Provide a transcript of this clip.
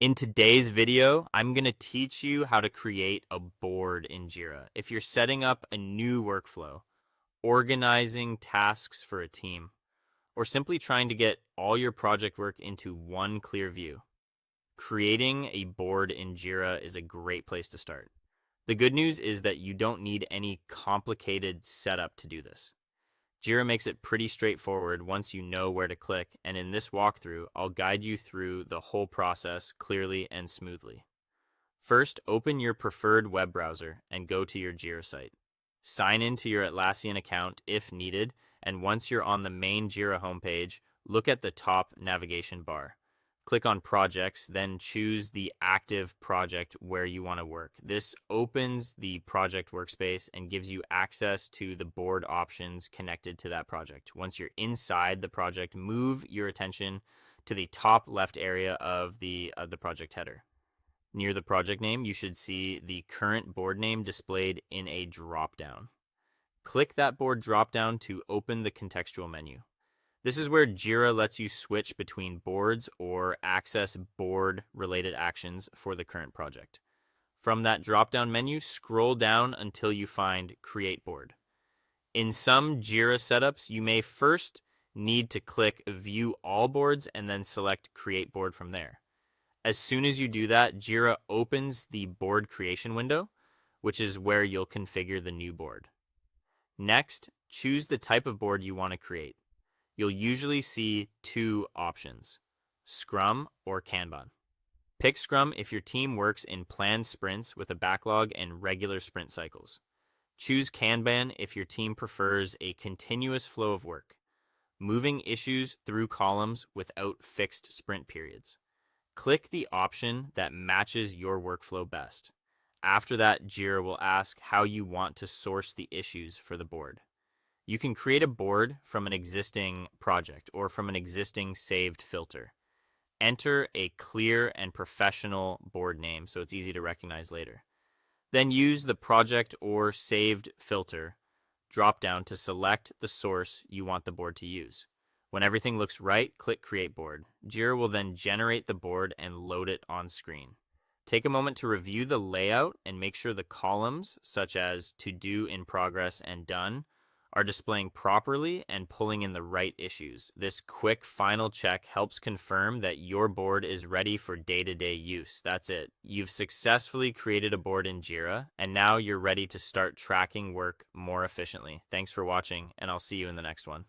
In today's video, I'm going to teach you how to create a board in Jira. If you're setting up a new workflow, organizing tasks for a team, or simply trying to get all your project work into one clear view, creating a board in Jira is a great place to start. The good news is that you don't need any complicated setup to do this. Jira makes it pretty straightforward once you know where to click, and in this walkthrough, I'll guide you through the whole process clearly and smoothly. First, open your preferred web browser and go to your Jira site. Sign into your Atlassian account if needed, and once you're on the main Jira homepage, look at the top navigation bar. Click on Projects, then choose the active project where you want to work. This opens the project workspace and gives you access to the board options connected to that project. Once you're inside the project, move your attention to the top left area of the project header. Near the project name, you should see the current board name displayed in a drop-down. Click that board drop-down to open the contextual menu. This is where Jira lets you switch between boards or access board-related actions for the current project. From that drop-down menu, scroll down until you find Create Board. In some Jira setups, you may first need to click View All Boards and then select Create Board from there. As soon as you do that, Jira opens the board creation window, which is where you'll configure the new board. Next, choose the type of board you want to create. You'll usually see two options, Scrum or Kanban. Pick Scrum if your team works in planned sprints with a backlog and regular sprint cycles. Choose Kanban if your team prefers a continuous flow of work, moving issues through columns without fixed sprint periods. Click the option that matches your workflow best. After that, Jira will ask how you want to source the issues for the board. You can create a board from an existing project or from an existing saved filter. Enter a clear and professional board name so it's easy to recognize later. Then use the project or saved filter drop-down to select the source you want the board to use. When everything looks right, click Create Board. Jira will then generate the board and load it on screen. Take a moment to review the layout and make sure the columns, such as To Do, In Progress, and Done, are displaying properly and pulling in the right issues. This quick final check helps confirm that your board is ready for day-to-day use. That's it. You've successfully created a board in Jira, and now you're ready to start tracking work more efficiently. Thanks for watching, and I'll see you in the next one.